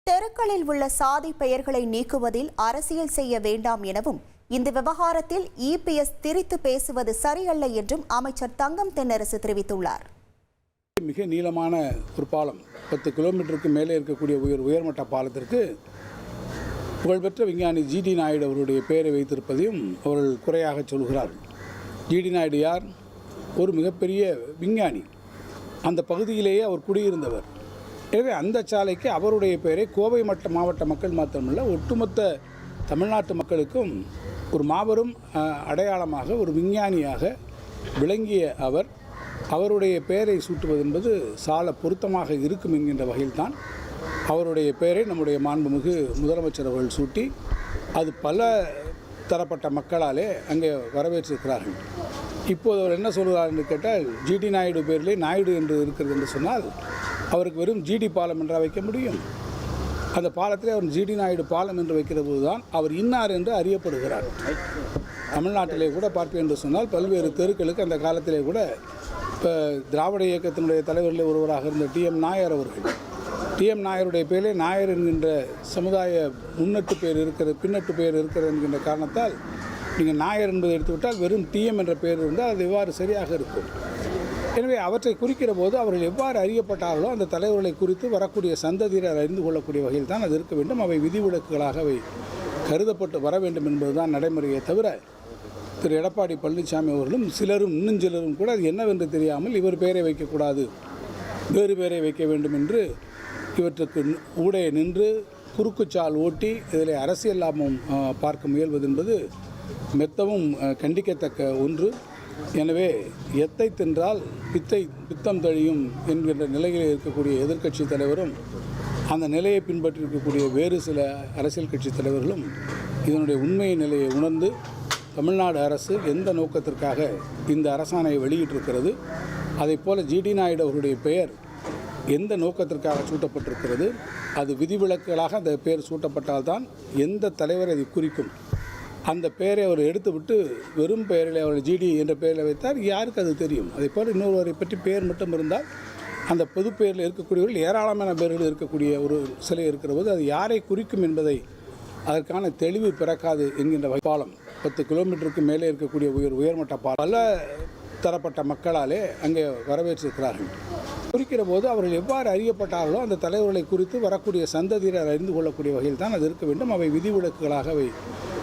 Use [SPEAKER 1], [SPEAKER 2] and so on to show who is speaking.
[SPEAKER 1] தெருக்களில் உள்ள சாதி பெயர்களை நீக்குவதில் அரசியல் செய்ய வேண்டாம் எனவும் இந்த விவகாரத்தில் இபிஎஸ் திரித்து பேசுவது சரியல்ல என்றும் அமைச்சர் தங்கம் தென்னரசு தெரிவித்துள்ளார்.
[SPEAKER 2] மிக நீளமான ஒரு பாலம் 10 கிலோமீட்டருக்கு மேலே இருக்கக்கூடிய உயர்மட்ட பாலத்திற்கு புகழ்பெற்ற விஞ்ஞானி ஜிடி நாயுடு அவருடைய பெயரை வைத்திருப்பதையும் அவர்கள் குறையாக சொல்கிறார்கள். ஜிடி நாயுடு யார்? ஒரு மிகப்பெரிய விஞ்ஞானி. அந்த பகுதியிலேயே அவர் குடியிருந்தவர். எனவே அந்த சாலைக்கு அவருடைய பெயரை கோவை மாவட்ட மக்கள் மாத்திரமல்ல, ஒட்டுமொத்த தமிழ்நாட்டு மக்களுக்கும் ஒரு மாபெரும் அடையாளமாக, ஒரு விஞ்ஞானியாக விளங்கிய அவருடைய பெயரை சூட்டுவது என்பது சால பொருத்தமாக இருக்கும் என்கின்ற வகையில்தான் அவருடைய பெயரை நம்முடைய மாண்புமிகு முதலமைச்சர் அவர்கள் சூட்டி அது பல தரப்பட்ட மக்களாலே அங்கே வரவேற்றிருக்கிறார்கள். இப்போது அவர் என்ன சொல்கிறார் என்று கேட்டால், ஜிடி நாயுடு பேரிலே நாயுடு என்று இருக்கிறது என்று சொன்னால் அவருக்கு வெறும் ஜிடி பாலம் என்றால் வைக்க முடியும்? அந்த பாலத்திலே அவர் ஜிடி நாயுடு பாலம் என்று வைக்கிற போது தான் அவர் இன்னார் என்று அறியப்படுகிறார். தமிழ்நாட்டிலே கூட பார்ப்பேன் என்று சொன்னால் பல்வேறு தெருக்களுக்கு அந்த காலத்திலே கூட இப்போ திராவிட இயக்கத்தினுடைய தலைவர்களில் ஒருவராக இருந்த டிஎம் நாயர் அவர்கள், டிஎம் நாயருடைய பேரிலே நாயர் என்கின்ற சமுதாய முன்னட்டு பேர் இருக்கிறது, பின்னட்டு பேர் இருக்கிறது என்கின்ற காரணத்தால் நீங்கள் நாயர் என்பதை எடுத்துவிட்டால் வெறும் டிஎம் என்ற பெயர் இருந்தால் அது எவ்வாறு சரியாக இருக்கும்? எனவே அவற்றை குறிக்கிற போது அவர்கள் எவ்வாறு அறியப்பட்டார்களோ அந்த தலைவர்களை குறித்து வரக்கூடிய சந்ததியினர் அறிந்து கொள்ளக்கூடிய வகையில் தான் அது இருக்க வேண்டும். அவை விதிவிலக்குகளாக அவை கருதப்பட்டு வர வேண்டும் என்பதுதான் நடைமுறையை தவிர, திரு எடப்பாடி பழனிசாமி அவர்களும் இன்னும் சிலரும் கூட அது என்னவென்று தெரியாமல் இவர் பெயரை வைக்கக்கூடாது, வேறு பெயரை வைக்க வேண்டும் என்று இவற்றுக்கு ஊடே நின்று குறுக்குச்சால் ஓட்டி இதில் அரசியல் லாபம் பார்க்க முயல்வது என்பது மெத்தவும் கண்டிக்கத்தக்க ஒன்று. எனவே எத்தை தின்றால் பித்தம் தழியும் என்கின்ற நிலையில் இருக்கக்கூடிய எதிர்க்கட்சி தலைவரும், அந்த நிலையை பின்பற்றிருக்கக்கூடிய வேறு சில அரசியல் கட்சி தலைவர்களும் இதனுடைய உண்மை நிலையை உணர்ந்து தமிழ்நாடு அரசு எந்த நோக்கத்திற்காக இந்த அரசாணையை வெளியிட்டிருக்கிறது, அதைப்போல ஜிடி நாயுடு அவருடைய பெயர் எந்த நோக்கத்திற்காக சூட்டப்பட்டிருக்கிறது, அது விதிவிலக்குகளாக அந்த பெயர் சூட்டப்பட்டால்தான் எந்த தலைவர் அதை குறிக்கும். அந்த பெயரை அவர் எடுத்துவிட்டு வெறும் பெயரில் அவர் ஜிடி என்ற பெயரில் வைத்தார். யாருக்கு அது தெரியும்? அதே போல் இன்னொருவரை பற்றி பெயர் மட்டும் இருந்தால் அந்த பொது பெயரில் இருக்கக்கூடியவர்கள் ஏராளமான பேர்கள் இருக்கக்கூடிய ஒரு சிலை இருக்கிற போது அது யாரை குறிக்கும் என்பதை அதற்கான தெளிவு பிறக்காது என்கின்ற பாலம் 10 கிலோமீட்டருக்கு மேலே இருக்கக்கூடிய உயர்மட்ட பாலம் பல தரப்பட்ட மக்களாலே அங்கே வரவேற்றிருக்கிறார்கள். குறிக்கிற போது அவர்கள் எவ்வாறு அறியப்பட்டார்களோ அந்த தலைவர்களை குறித்து வரக்கூடிய சந்ததியினர் அறிந்து கொள்ளக்கூடிய வகையில் தான் அது இருக்க வேண்டும். அவை விதிவிலக்குகளாக அவை